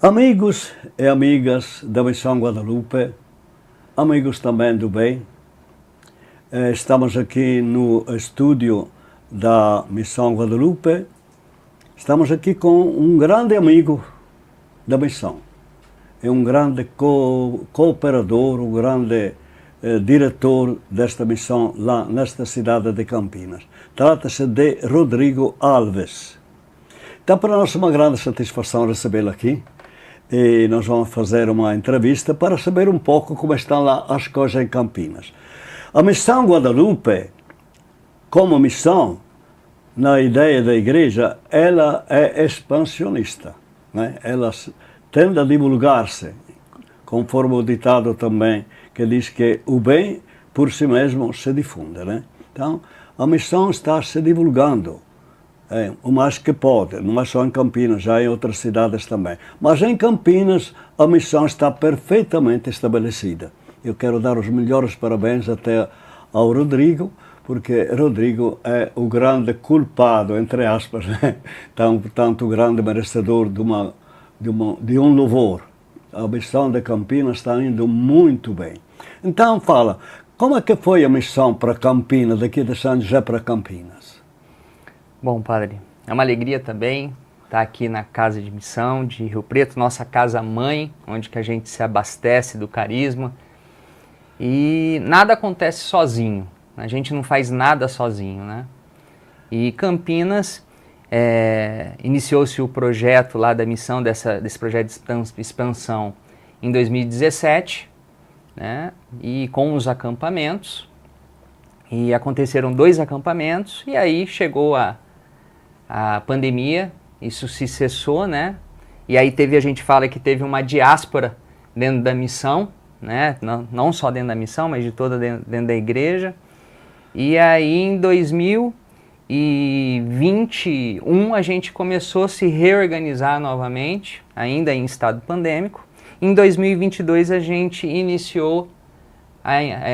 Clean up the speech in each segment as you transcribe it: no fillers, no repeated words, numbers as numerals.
Amigos e amigas da Missão Guadalupe, amigos também do bem, estamos aqui no estúdio da Missão Guadalupe. Estamos aqui com um grande amigo da missão. É um grande cooperador, um grande diretor desta missão lá nesta cidade de Campinas. Trata-se de Rodrigo Alves. Então, para nós é uma grande satisfação recebê-lo aqui. E nós vamos fazer uma entrevista para saber um pouco como estão lá as coisas em Campinas. A Missão Guadalupe, como missão, na ideia da igreja, ela é expansionista, né? Ela tende a divulgar-se, conforme o ditado também, que diz que o bem por si mesmo se difunde, né? Então, a missão está se divulgando. O mais que pode, não é só em Campinas, já em outras cidades também. Mas em Campinas a missão está perfeitamente estabelecida. Eu quero dar os melhores parabéns até ao Rodrigo, porque Rodrigo é o grande culpado, entre aspas, né? tanto grande merecedor de um louvor. A missão de Campinas está indo muito bem. Então fala, como é que foi a missão para Campinas, daqui de São José para Campinas? Bom, padre, é uma alegria também estar aqui na Casa de Missão de Rio Preto, nossa casa-mãe, onde que a gente se abastece do carisma. E nada acontece sozinho, a gente não faz nada sozinho, né? E Campinas, iniciou-se o projeto lá da missão, desse projeto de expansão em 2017, né? E com os acampamentos, e aconteceram 2 acampamentos, e aí chegou a pandemia, isso se cessou, né? E aí a gente fala que teve uma diáspora dentro da missão, né? Não só dentro da missão, mas de toda dentro da igreja. E aí em 2021 a gente começou a se reorganizar novamente, ainda em estado pandêmico. Em 2022 a gente iniciou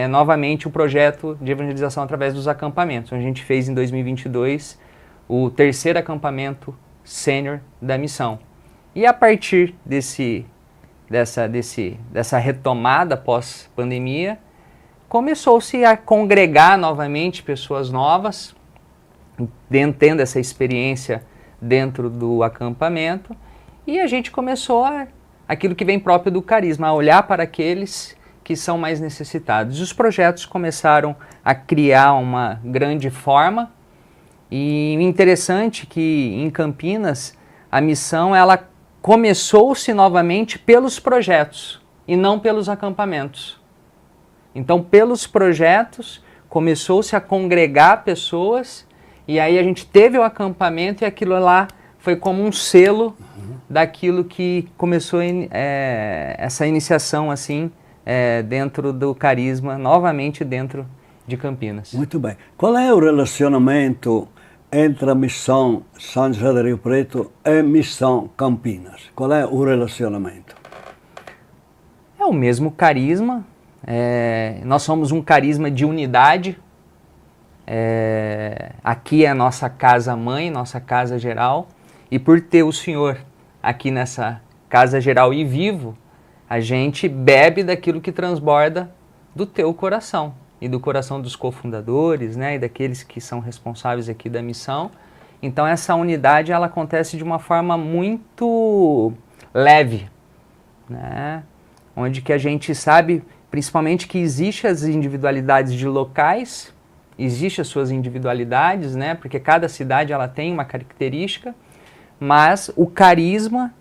novamente o projeto de evangelização através dos acampamentos. A gente fez em 2022 o 3º acampamento sênior da missão. E a partir dessa retomada pós-pandemia, começou-se a congregar novamente pessoas novas, tendo essa experiência dentro do acampamento, e a gente começou aquilo que vem próprio do carisma, a olhar para aqueles que são mais necessitados. Os projetos começaram a criar uma grande forma, e interessante que em Campinas a missão ela começou-se novamente pelos projetos e não pelos acampamentos. Então, pelos projetos começou-se a congregar pessoas, e aí a gente teve o acampamento, e aquilo lá foi como um selo daquilo que começou essa iniciação assim dentro do carisma, novamente dentro de Campinas. Muito bem. Qual é o relacionamento entre a missão São José de Rio Preto e missão Campinas? Qual é o relacionamento? É o mesmo carisma. Nós somos um carisma de unidade. Aqui é a nossa casa-mãe, nossa casa geral. E por ter o Senhor aqui nessa casa geral e vivo, a gente bebe daquilo que transborda do teu coração e do coração dos cofundadores, né, e daqueles que são responsáveis aqui da missão. Então essa unidade ela acontece de uma forma muito leve, né, onde que a gente sabe principalmente que existem as individualidades de locais, existem as suas individualidades, né, porque cada cidade ela tem uma característica, mas o carisma,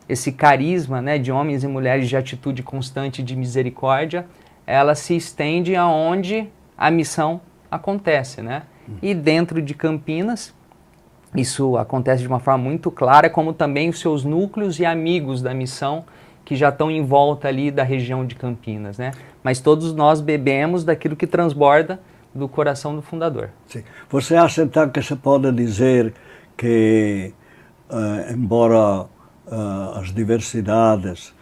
esse carisma, né, de homens e mulheres de atitude constante de misericórdia, ela se estende aonde a missão acontece, né? E dentro de Campinas, isso acontece de uma forma muito clara, como também os seus núcleos e amigos da missão que já estão em volta ali da região de Campinas, né? Mas todos nós bebemos daquilo que transborda do coração do fundador. Sim. Você acha então que se pode dizer que, embora as diversidades,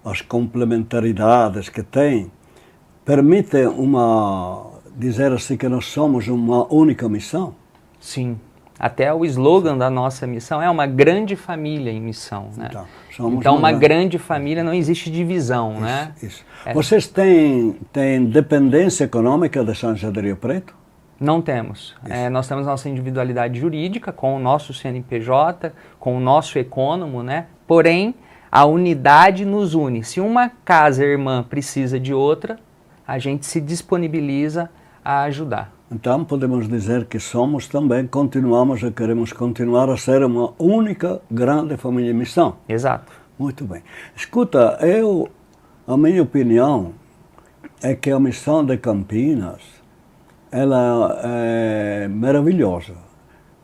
as complementaridades que tem, permitem dizer assim que nós somos uma única missão? Sim, Até o slogan da nossa missão é uma grande família em missão, né? Então, uma grande família, não existe divisão, né? Isso. Vocês têm dependência econômica da São José do Rio Preto? Não temos. Nós temos nossa individualidade jurídica com o nosso CNPJ, com o nosso econômico, né? Porém, a unidade nos une. Se uma casa irmã precisa de outra, a gente se disponibiliza a ajudar. Então, podemos dizer que queremos continuar a ser uma única grande família de missão. Exato. Muito bem. Escuta, a minha opinião é que a missão de Campinas, ela é maravilhosa.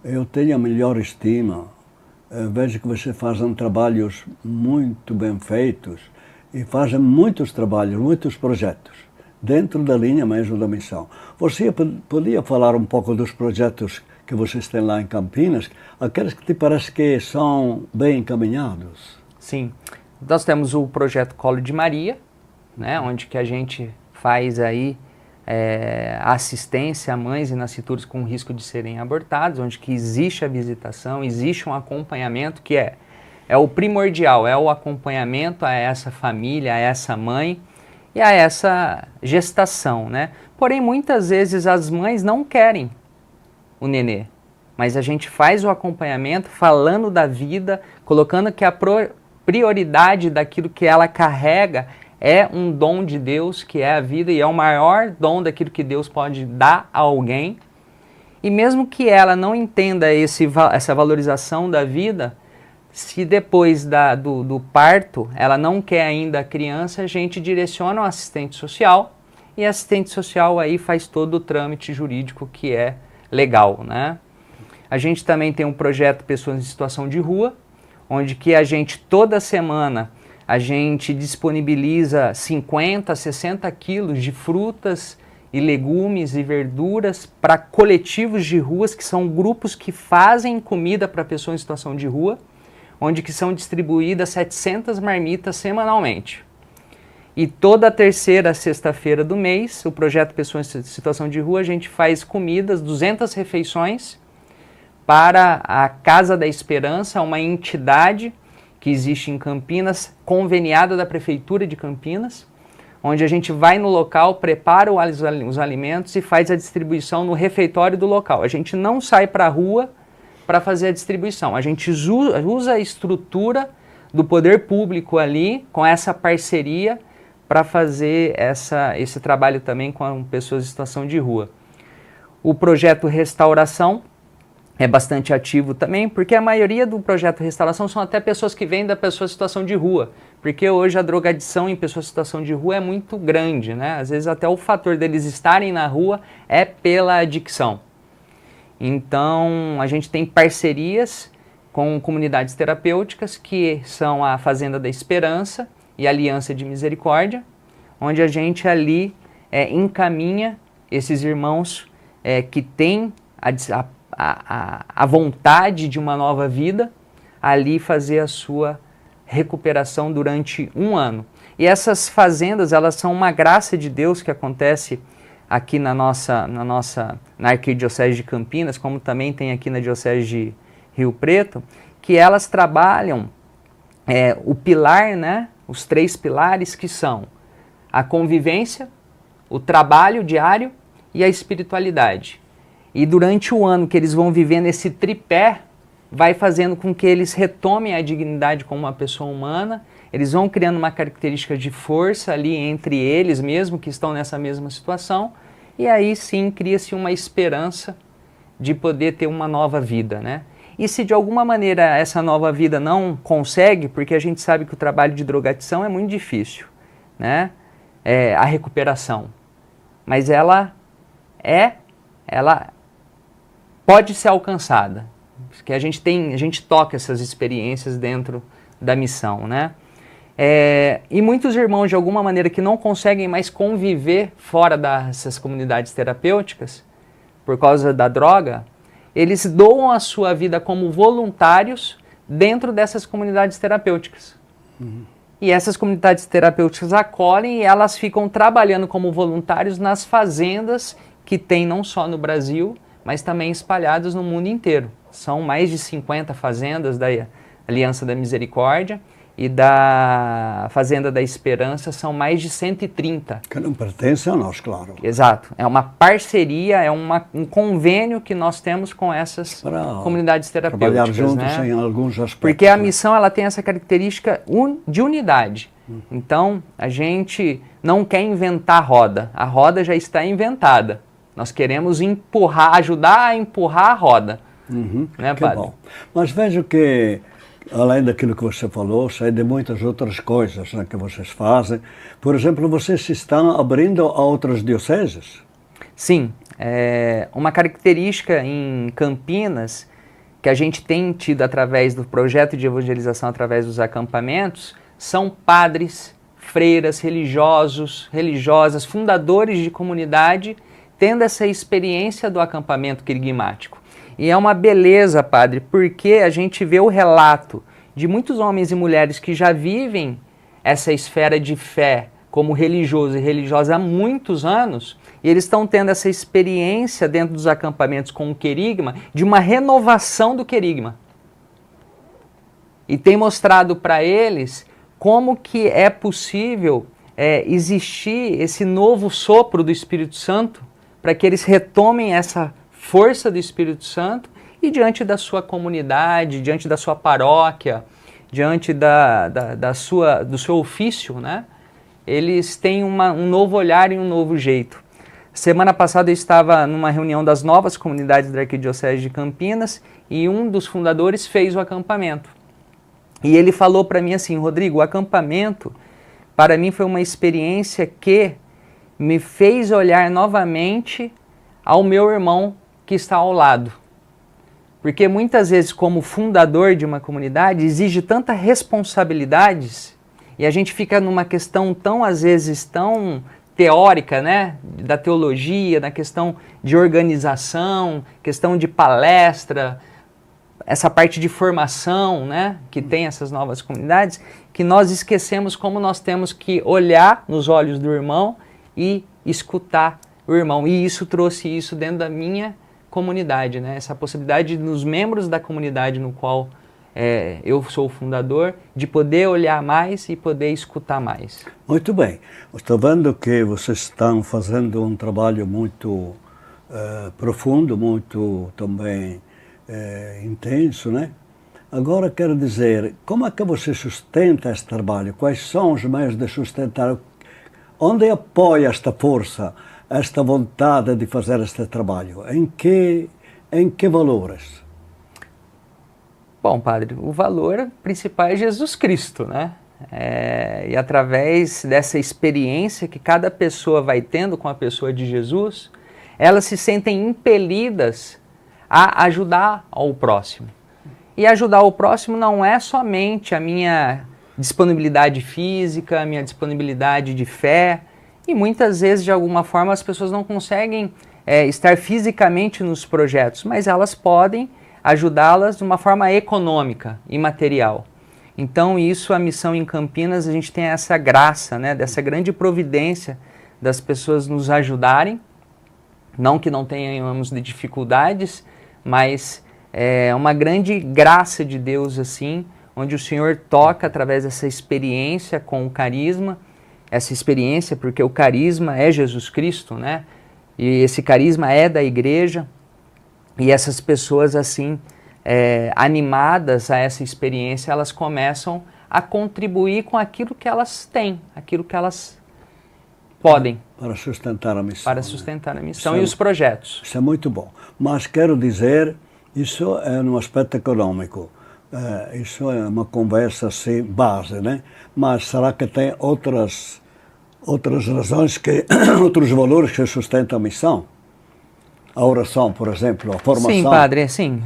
Eu tenho a melhor estima. Eu vejo que você fazem trabalhos muito bem feitos e fazem muitos trabalhos, muitos projetos, dentro da linha mesmo da missão. Você podia falar um pouco dos projetos que vocês têm lá em Campinas, aqueles que te parece que são bem encaminhados? Sim. Nós temos o projeto Colo de Maria, né, onde que a gente faz aí assistência a mães e nascituros com risco de serem abortados, onde que existe a visitação, existe um acompanhamento que é o primordial, é o acompanhamento a essa família, a essa mãe e a essa gestação, né? Porém, muitas vezes as mães não querem o nenê, mas a gente faz o acompanhamento falando da vida, colocando que a prioridade daquilo que ela carrega é um dom de Deus, que é a vida, e é o maior dom daquilo que Deus pode dar a alguém. E mesmo que ela não entenda essa valorização da vida, se depois do parto ela não quer ainda a criança, a gente direciona o assistente social, e a assistente social aí faz todo o trâmite jurídico que é legal, né? A gente também tem um projeto Pessoas em Situação de Rua, onde que a gente toda semana a gente disponibiliza 50, 60 quilos de frutas e legumes e verduras para coletivos de ruas, que são grupos que fazem comida para pessoas em situação de rua, onde que são distribuídas 700 marmitas semanalmente. E toda terceira sexta-feira do mês, o projeto Pessoas em Situação de Rua, a gente faz comidas, 200 refeições, para a Casa da Esperança, uma entidade que existe em Campinas, conveniada da Prefeitura de Campinas, onde a gente vai no local, prepara os alimentos e faz a distribuição no refeitório do local. A gente não sai para a rua para fazer a distribuição, a gente usa a estrutura do poder público ali, com essa parceria, para fazer esse trabalho também com pessoas em situação de rua. O projeto Restauração é bastante ativo também, porque a maioria do projeto Restauração são até pessoas que vêm da pessoa em situação de rua, porque hoje a drogadição em pessoas em situação de rua é muito grande, né? Às vezes até o fator deles estarem na rua é pela adicção. Então, a gente tem parcerias com comunidades terapêuticas, que são a Fazenda da Esperança e a Aliança de Misericórdia, onde a gente ali encaminha esses irmãos que têm a vontade de uma nova vida, ali fazer a sua recuperação durante 1 ano. E essas fazendas, elas são uma graça de Deus que acontece aqui na Arquidiocese de Campinas, como também tem aqui na Diocese de Rio Preto, que elas trabalham o pilar, né, os 3 pilares, que são a convivência, o trabalho diário e a espiritualidade. E durante o ano que eles vão vivendo esse tripé, vai fazendo com que eles retomem a dignidade como uma pessoa humana, eles vão criando uma característica de força ali entre eles mesmo, que estão nessa mesma situação, e aí sim cria-se uma esperança de poder ter uma nova vida, né? E se de alguma maneira essa nova vida não consegue, porque a gente sabe que o trabalho de drogadição é muito difícil, né? A recuperação. Mas ela pode ser alcançada, porque a gente toca essas experiências dentro da missão, né? E muitos irmãos, de alguma maneira, que não conseguem mais conviver fora dessas comunidades terapêuticas, por causa da droga, eles doam a sua vida como voluntários dentro dessas comunidades terapêuticas. Uhum. E essas comunidades terapêuticas acolhem e elas ficam trabalhando como voluntários nas fazendas que tem não só no Brasil, mas também espalhados no mundo inteiro. São mais de 50 fazendas da Aliança da Misericórdia, e da Fazenda da Esperança são mais de 130. Que não pertence a nós, claro. Exato. É uma parceria, é um convênio que nós temos com essas comunidades terapêuticas. Trabalhar juntos, né? em alguns aspectos. Porque a missão ela tem essa característica de unidade. Então, a gente não quer inventar a roda já está inventada. Nós queremos ajudar a empurrar a roda. Né, que padre? bom. Mas vejo que, além daquilo que você falou, sei de muitas outras coisas, né, que vocês fazem. Por exemplo, vocês se estão abrindo a outras dioceses? Sim. Uma característica em Campinas que a gente tem tido através do projeto de evangelização, através dos acampamentos, são padres, freiras, religiosos, religiosas, fundadores de comunidade, tendo essa experiência do acampamento querigmático. E é uma beleza, padre, porque a gente vê o relato de muitos homens e mulheres que já vivem essa esfera de fé como religioso e religiosa há muitos anos, e eles estão tendo essa experiência dentro dos acampamentos com o querigma, de uma renovação do querigma. E tem mostrado para eles como que é possível existir esse novo sopro do Espírito Santo, para que eles retomem essa força do Espírito Santo e diante da sua comunidade, diante da sua paróquia, diante do seu ofício, né? Eles têm um novo olhar e um novo jeito. Semana passada eu estava numa reunião das novas comunidades da Arquidiocese de Campinas e um dos fundadores fez o acampamento. E ele falou para mim assim: Rodrigo, o acampamento para mim foi uma experiência que me fez olhar novamente ao meu irmão que está ao lado. Porque muitas vezes, como fundador de uma comunidade, exige tantas responsabilidades e a gente fica numa questão tão, às vezes, tão teórica, né? Da teologia, na questão de organização, questão de palestra, essa parte de formação, né? Que tem essas novas comunidades, que nós esquecemos como nós temos que olhar nos olhos do irmão e escutar o irmão. E isso trouxe isso dentro da minha comunidade, né? Essa possibilidade nos membros da comunidade no qual eu sou o fundador, de poder olhar mais e poder escutar mais. Muito bem. Estou vendo que vocês estão fazendo um trabalho muito profundo, muito também intenso, né? Agora quero dizer, como é que você sustenta este trabalho? Quais são os meios de sustentar? Onde apoia esta força, esta vontade de fazer este trabalho? Em que valores? Bom, padre, o valor principal é Jesus Cristo, né? E através dessa experiência que cada pessoa vai tendo com a pessoa de Jesus, elas se sentem impelidas a ajudar ao próximo. E ajudar o próximo não é somente a minha disponibilidade física, a minha disponibilidade de fé, e muitas vezes, de alguma forma, as pessoas não conseguem estar fisicamente nos projetos, mas elas podem ajudá-las de uma forma econômica e material. Então, a missão em Campinas, a gente tem essa graça, né, dessa grande providência das pessoas nos ajudarem, não que não tenhamos dificuldades, mas é uma grande graça de Deus, assim, onde o Senhor toca através dessa experiência com o carisma, essa experiência porque o carisma é Jesus Cristo, né? E esse carisma é da igreja, e essas pessoas, assim, animadas a essa experiência, elas começam a contribuir com aquilo que elas têm, aquilo que elas podem. Para sustentar a missão. Para sustentar a missão e os projetos. Isso é muito bom. Mas quero dizer, isso é no aspecto econômico. Isso é uma conversa assim, base, né? Mas será que tem outras razões, outros valores que sustentam a missão? A oração, por exemplo, a formação? Sim, padre, sim.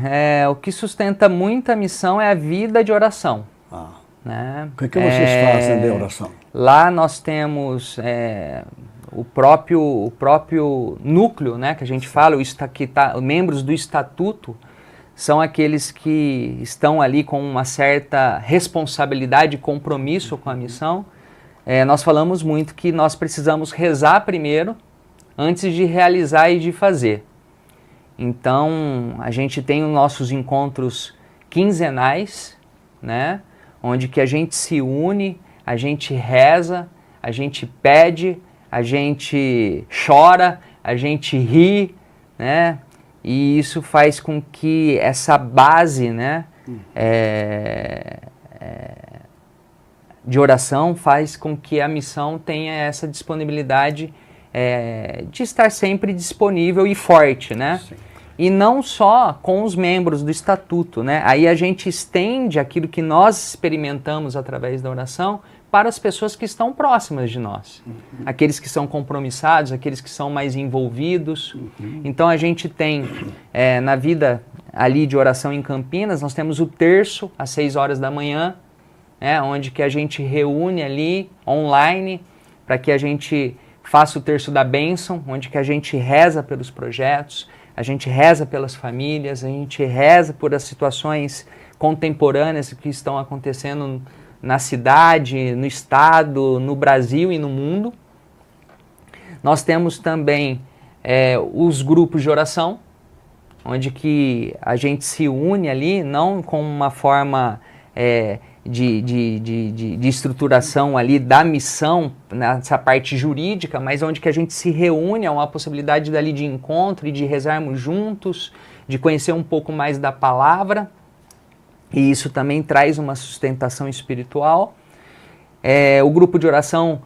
O que sustenta muito a missão é a vida de oração. Né? O que vocês fazem de oração? Lá nós temos o próprio núcleo, né, que a gente fala, membros do estatuto, são aqueles que estão ali com uma certa responsabilidade e compromisso com a missão. Nós falamos muito que nós precisamos rezar primeiro, antes de realizar e de fazer. Então, a gente tem os nossos encontros quinzenais, né? Onde que a gente se une, a gente reza, a gente pede, a gente chora, a gente ri, né? E isso faz com que essa base, né, de oração faz com que a missão tenha essa disponibilidade de estar sempre disponível e forte, né? Sim. E não só com os membros do estatuto, né? Aí a gente estende aquilo que nós experimentamos através da oração para as pessoas que estão próximas de nós. Aqueles que são compromissados, aqueles que são mais envolvidos. Então a gente tem, na vida ali de oração em Campinas, nós temos o terço às 6 horas da manhã, onde que a gente reúne ali online para que a gente faça o terço da bênção, onde que a gente reza pelos projetos, a gente reza pelas famílias, a gente reza por as situações contemporâneas que estão acontecendo na cidade, no estado, no Brasil e no mundo. Nós temos também os grupos de oração, onde que a gente se une ali, não com uma forma de estruturação ali da missão, nessa parte jurídica, mas onde que a gente se reúne, é uma possibilidade dali de encontro e de rezarmos juntos, de conhecer um pouco mais da palavra, e isso também traz uma sustentação espiritual. O grupo de oração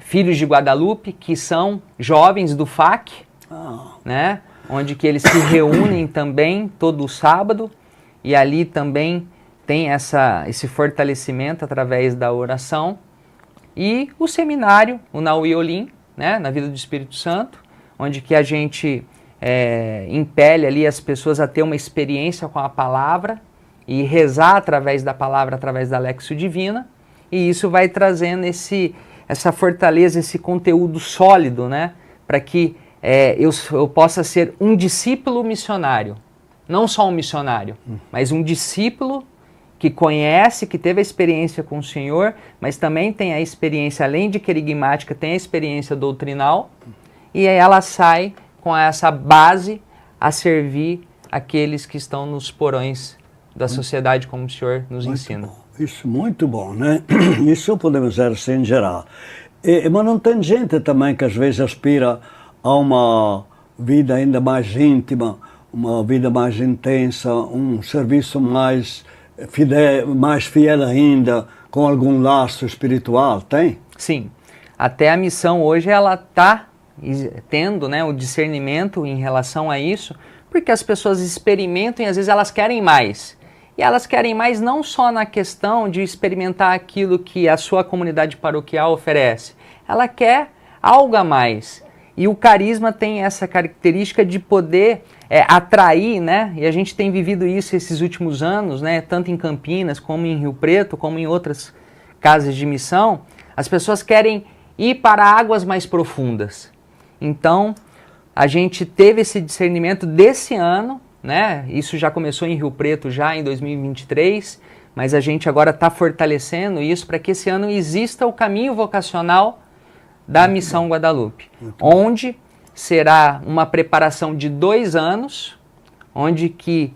Filhos de Guadalupe, que são jovens do FAC, né, onde que eles se reúnem também todo sábado, e ali também tem esse fortalecimento através da oração. E o seminário, o Naui Olim, né, na vida do Espírito Santo, onde que a gente impele ali as pessoas a ter uma experiência com a palavra e rezar através da palavra, através da Lexio Divina, e isso vai trazendo essa fortaleza, esse conteúdo sólido, né, para que eu possa ser um discípulo missionário, não só um missionário, mas um discípulo que conhece, que teve a experiência com o Senhor, mas também tem a experiência, além de querigmática, tem a experiência doutrinal, e aí ela sai com essa base a servir aqueles que estão nos porões da sociedade, como o Senhor nos ensina. Bom. Isso muito bom, né? Isso podemos dizer assim em geral. Mas não tem gente também que às vezes aspira a uma vida ainda mais íntima, uma vida mais intensa, um serviço mais fiel ainda, com algum laço espiritual, tem? Sim. Até a missão hoje, ela está tendo, né, o discernimento em relação a isso, porque as pessoas experimentam e às vezes elas querem mais. E elas querem mais não só na questão de experimentar aquilo que a sua comunidade paroquial oferece. Ela quer algo a mais. E o carisma tem essa característica de poder atrair, né? E a gente tem vivido isso esses últimos anos, né? Tanto em Campinas, como em Rio Preto, como em outras casas de missão. As pessoas querem ir para águas mais profundas. Então, a gente teve esse discernimento desse ano, né? Isso já começou em Rio Preto já em 2023, mas a gente agora está fortalecendo isso para que esse ano exista o caminho vocacional da Missão Guadalupe, onde será uma preparação de 2 anos, onde que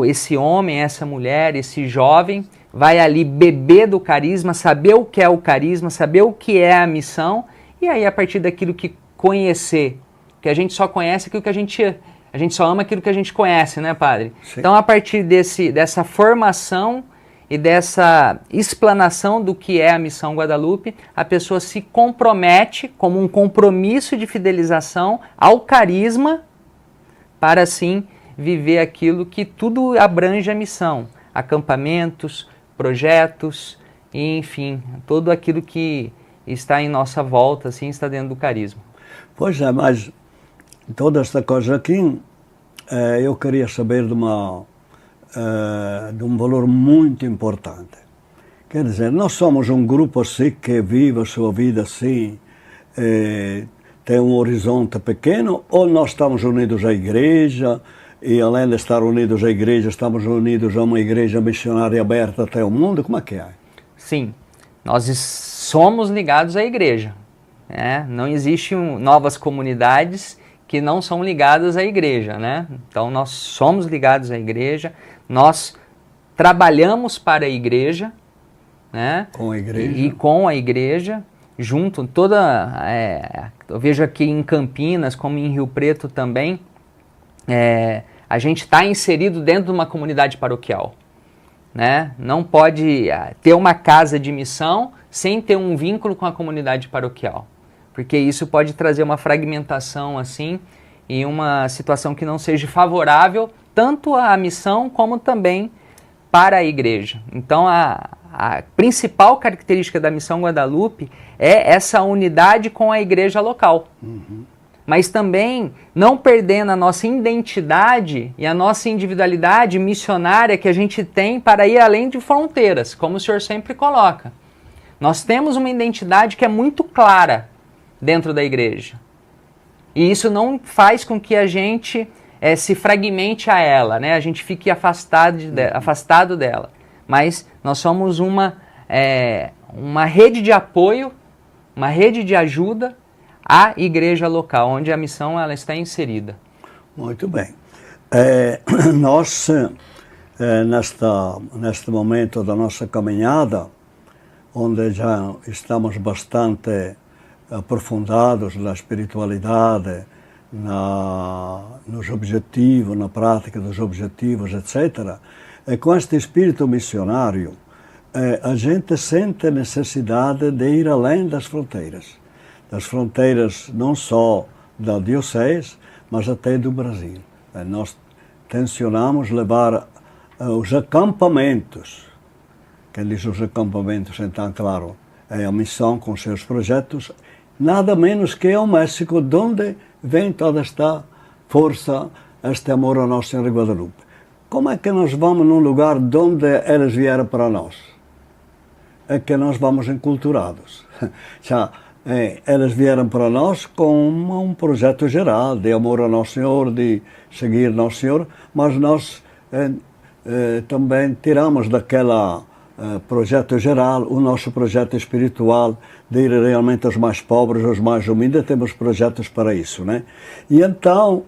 esse homem, essa mulher, esse jovem vai ali beber do carisma, saber o que é o carisma, saber o que é a missão, e aí a partir daquilo que conhecer, que a gente só conhece aquilo que a gente só ama aquilo que a gente conhece, né, padre? Sim. Então, a partir dessa formação e dessa explanação do que é a Missão Guadalupe, a pessoa se compromete como um compromisso de fidelização ao carisma para, assim, viver aquilo que tudo abrange a missão. Acampamentos, projetos, e, enfim, tudo aquilo que está em nossa volta, assim, está dentro do carisma. Pois é, mas toda esta coisa aqui, eu queria saber de um valor muito importante. Quer dizer, nós somos um grupo assim que vive a sua vida assim, tem um horizonte pequeno, ou nós estamos unidos à igreja, e além de estar unidos à igreja, estamos unidos a uma igreja missionária aberta até o mundo? Como é que é? Sim, nós somos ligados à igreja. Não existem novas comunidades que não são ligadas à igreja, né? Então nós somos ligados à igreja, nós trabalhamos para a igreja, né? Com a igreja. E com a igreja, junto eu vejo aqui em Campinas, como em Rio Preto também, a gente está inserido dentro de uma comunidade paroquial, né? Não pode ter uma casa de missão sem ter um vínculo com a comunidade paroquial, porque isso pode trazer uma fragmentação assim e uma situação que não seja favorável tanto à missão como também para a igreja. Então a principal característica da Missão Guadalupe é essa unidade com a igreja local. Uhum. Mas também não perdendo a nossa identidade e a nossa individualidade missionária que a gente tem para ir além de fronteiras, como o senhor sempre coloca. Nós temos uma identidade que é muito clara dentro da igreja. E isso não faz com que a gente se fragmente a ela, né? A gente fique afastado dela. Mas nós somos uma rede de apoio, uma rede de ajuda à igreja local, onde a missão ela está inserida. Muito bem. Nós, neste momento da nossa caminhada, onde já estamos bastante aprofundados na espiritualidade, nos objetivos, na prática dos objetivos, etc., com este espírito missionário, a gente sente a necessidade de ir além das fronteiras não só da diocese, mas até do Brasil. Nós tencionamos levar os acampamentos, quem diz os acampamentos, então, claro, é a missão com seus projetos, nada menos que ao México, de onde vem toda esta força, este amor ao nosso Senhor Guadalupe. Como é que nós vamos num lugar de onde eles vieram para nós? É que nós vamos enculturados. Eles vieram para nós com um projeto geral de amor ao Nosso Senhor, de seguir Nosso Senhor, mas nós também tiramos daquela projeto geral o nosso projeto espiritual de ir realmente aos mais pobres, aos mais humildes. Temos projetos para isso, né? E então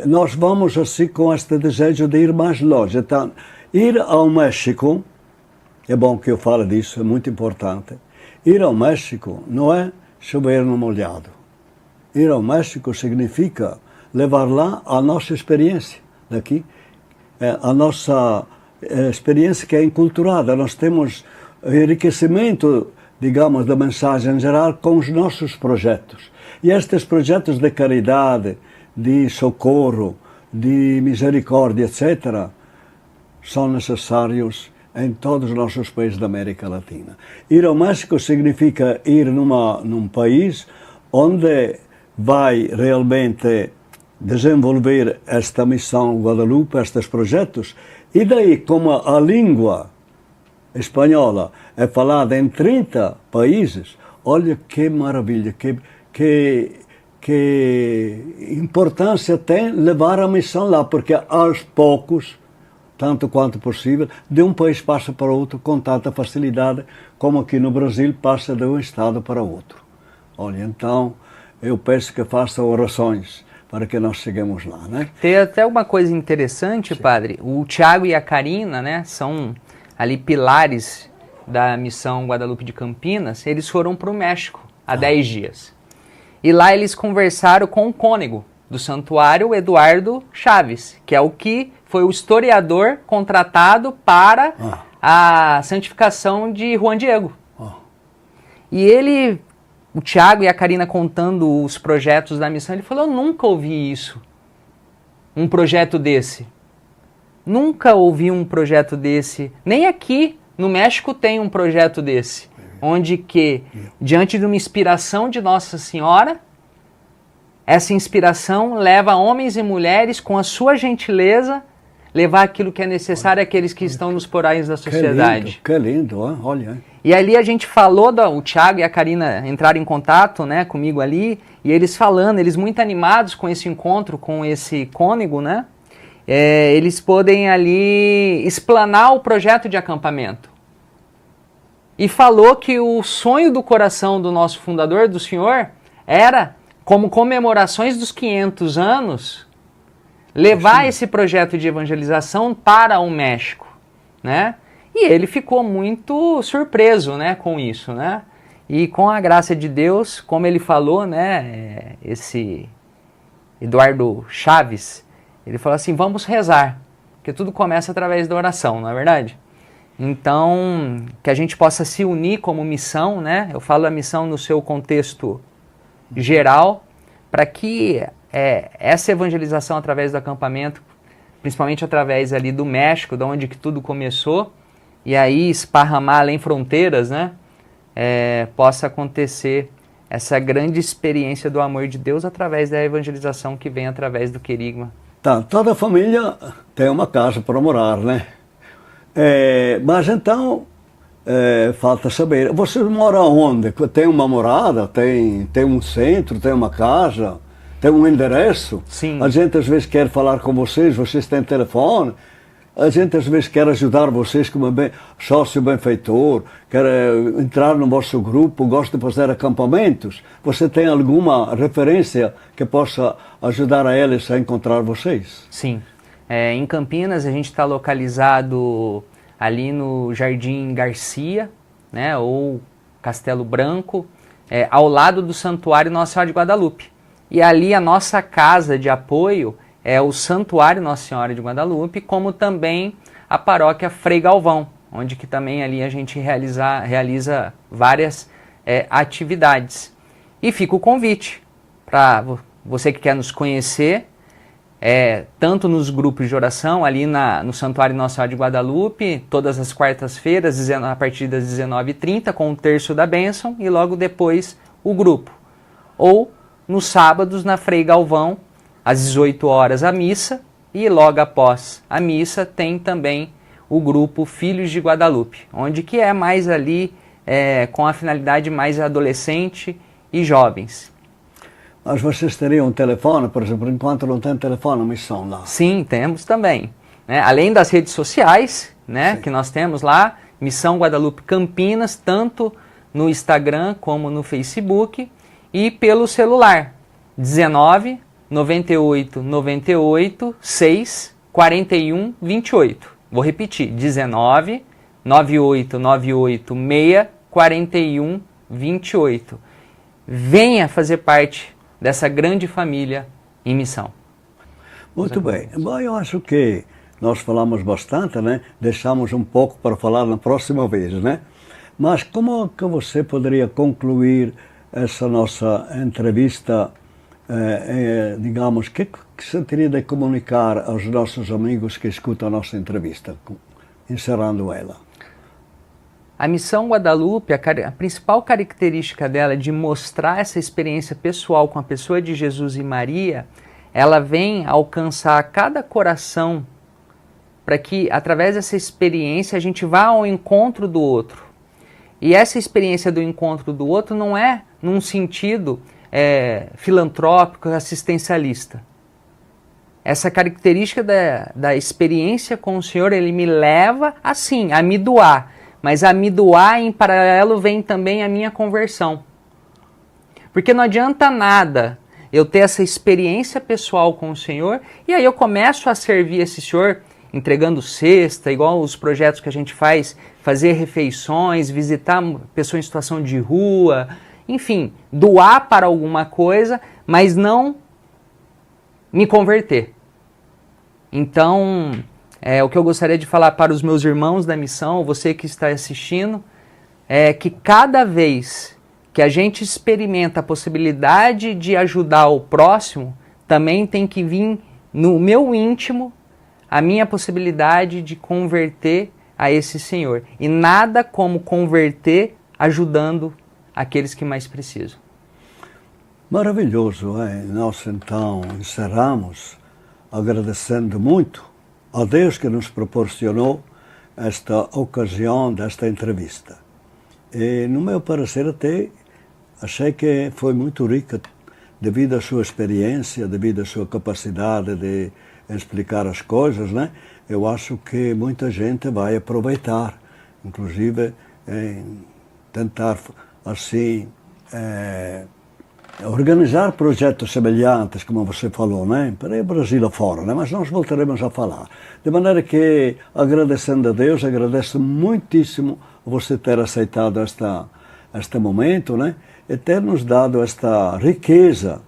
nós vamos assim com este desejo de ir mais longe. Então, ir ao México, é bom que eu fale disso, é muito importante. Ir ao México não é chover no molhado. Ir ao México significa levar lá a nossa experiência daqui, a nossa experiência que é enculturada. Nós temos enriquecimento, digamos, da mensagem geral com os nossos projetos. E estes projetos de caridade, de socorro, de misericórdia, etc., são necessários em todos os nossos países da América Latina. Ir ao México significa ir num país onde vai realmente desenvolver esta missão Guadalupe, estes projetos, e daí, como a língua espanhola é falada em 30 países, olha que maravilha, que importância tem levar a missão lá, porque aos poucos, tanto quanto possível, de um país passa para outro com tanta facilidade como aqui no Brasil passa de um estado para outro. Olha, então, eu peço que façam orações para que nós cheguemos lá, né? Tem até uma coisa interessante, padre. O Tiago e a Karina, né, são ali pilares da missão Guadalupe de Campinas. Eles foram para o México há 10 dias. E lá eles conversaram com o cônego do santuário, Eduardo Chaves, que é o que foi o historiador contratado para a santificação de Juan Diego. E o Tiago e a Karina contando os projetos da missão, ele falou, eu nunca ouvi isso, um projeto desse. Nunca ouvi um projeto desse. Nem aqui no México tem um projeto desse, onde que, diante de uma inspiração de Nossa Senhora, essa inspiração leva homens e mulheres com a sua gentileza levar aquilo que é necessário àqueles que estão nos porais da sociedade. Que lindo, olha. E ali a gente falou, o Tiago e a Karina entraram em contato, né, comigo ali, e eles falando, eles muito animados com esse encontro, com esse cônego, né, eles podem ali explanar o projeto de acampamento. E falou que o sonho do coração do nosso fundador, do senhor, era como comemorações dos 500 anos, levar esse projeto de evangelização para o México, né? E ele ficou muito surpreso, né, com isso, né? E com a graça de Deus, como ele falou, né, esse Eduardo Chaves, ele falou assim, vamos rezar, porque tudo começa através da oração, não é verdade? Então, que a gente possa se unir como missão, né? Eu falo a missão no seu contexto geral, para que essa evangelização através do acampamento, principalmente através ali do México, de onde que tudo começou, e aí esparramar além fronteiras, né? Possa acontecer essa grande experiência do amor de Deus através da evangelização que vem através do querigma. Tá, toda família tem uma casa para morar, né? Mas então, falta saber, você mora onde? Tem uma morada, tem um centro, tem uma casa, tem um endereço? Sim. A gente às vezes quer falar com vocês têm telefone, a gente às vezes quer ajudar vocês como sócio benfeitor, quer entrar no vosso grupo, gosta de fazer acampamentos. Você tem alguma referência que possa ajudar a eles a encontrar vocês? Sim. Em Campinas a gente está localizado ali no Jardim Garcia, né, ou Castelo Branco, ao lado do Santuário Nossa Senhora de Guadalupe. E ali a nossa casa de apoio é o Santuário Nossa Senhora de Guadalupe, como também a paróquia Frei Galvão, onde que também ali a gente realiza várias atividades. E fica o convite para você que quer nos conhecer, tanto nos grupos de oração, ali no Santuário Nossa Senhora de Guadalupe, todas as quartas-feiras, a partir das 19h30, com o terço da bênção, e logo depois o grupo. Ou nos sábados, na Frei Galvão, às 18 horas a missa, e logo após a missa tem também o grupo Filhos de Guadalupe, onde que é mais ali com a finalidade mais adolescente e jovens. Mas vocês teriam um telefone, por exemplo, enquanto não tem telefone, a missão lá? Sim, temos também. Né? Além das redes sociais, né, que nós temos lá, Missão Guadalupe Campinas, tanto no Instagram como no Facebook, e pelo celular, 19 98 98 6 41 28. Vou repetir, 19 98 98 6 41 28. Venha fazer parte dessa grande família em missão. Muito bem. Bom, eu acho que nós falamos bastante, né? Deixamos um pouco para falar na próxima vez, né? Mas como que você poderia concluir essa nossa entrevista, digamos, que você teria de comunicar aos nossos amigos que escutam a nossa entrevista, encerrando ela? A Missão Guadalupe, a principal característica dela é de mostrar essa experiência pessoal com a pessoa de Jesus e Maria, ela vem alcançar cada coração para que, através dessa experiência, a gente vá ao encontro do outro. E essa experiência do encontro do outro não é num sentido filantrópico, assistencialista. Essa característica da experiência com o Senhor, ele me leva, assim, a me doar. Mas a me doar, em paralelo, vem também a minha conversão. Porque não adianta nada eu ter essa experiência pessoal com o Senhor, e aí eu começo a servir esse Senhor, entregando cesta, igual os projetos que a gente faz, fazer refeições, visitar pessoas em situação de rua, enfim, doar para alguma coisa, mas não me converter. Então, o que eu gostaria de falar para os meus irmãos da missão, você que está assistindo, é que cada vez que a gente experimenta a possibilidade de ajudar o próximo, também tem que vir no meu íntimo a minha possibilidade de converter a esse Senhor. E nada como converter ajudando aqueles que mais precisam. Maravilhoso, Nós então encerramos agradecendo muito a Deus que nos proporcionou esta ocasião desta entrevista. E, no meu parecer, até achei que foi muito rica devido à sua experiência, devido à sua capacidade de explicar as coisas, né? Eu acho que muita gente vai aproveitar, inclusive tentar assim organizar projetos semelhantes, como você falou, né? Para o Brasil afora, né? Mas nós voltaremos a falar. De maneira que, agradecendo a Deus, agradeço muitíssimo você ter aceitado este momento, né? E ter nos dado esta riqueza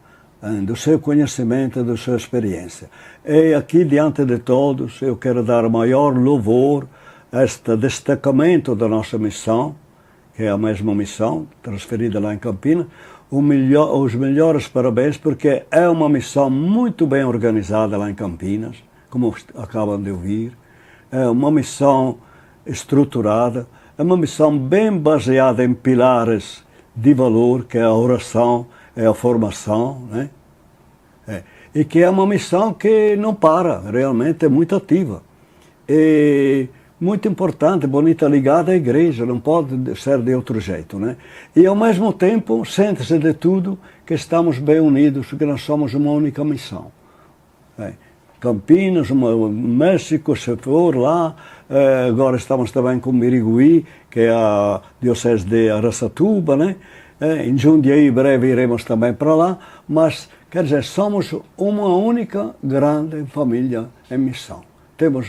do seu conhecimento, da sua experiência. E aqui, diante de todos, eu quero dar maior louvor a este destacamento da nossa missão, que é a mesma missão, transferida lá em Campinas, os melhores parabéns, porque é uma missão muito bem organizada lá em Campinas, como acabam de ouvir, é uma missão estruturada, é uma missão bem baseada em pilares de valor, que é a oração, é a formação, né? E que é uma missão que não para, realmente é muito ativa. E muito importante, bonita, ligada à igreja, não pode ser de outro jeito, né? E ao mesmo tempo, sente-se de tudo que estamos bem unidos, que nós somos uma única missão. Campinas, México, se for lá, agora estamos também com Miriguí, que é a diocese de Araçatuba, né? Em Jundiaí, breve iremos também para lá, mas, quer dizer, somos uma única grande família em missão. Temos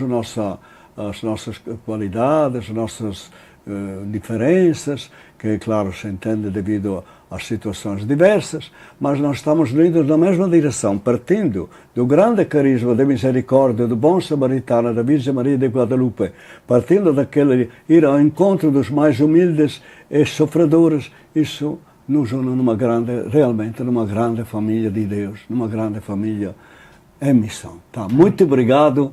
as nossas qualidades, as nossas diferenças, que, claro, se entende devido às situações diversas, mas nós estamos indo na mesma direção, partindo do grande carisma de misericórdia do bom samaritano da Virgem Maria de Guadalupe, partindo daquele ir ao encontro dos mais humildes e sofredores. Isso nos une realmente numa grande família de Deus, numa grande família em missão. Tá? Muito obrigado,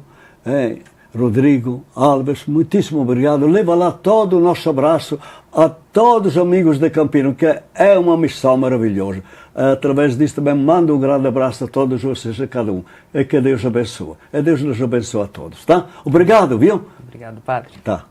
Rodrigo Alves, muitíssimo obrigado. Leva lá todo o nosso abraço a todos os amigos de Campinas, que é uma missão maravilhosa. Através disso também mando um grande abraço a todos vocês, a cada um. E que Deus abençoe. E Deus nos abençoe a todos, tá? Obrigado, viu? Obrigado, padre. Tá.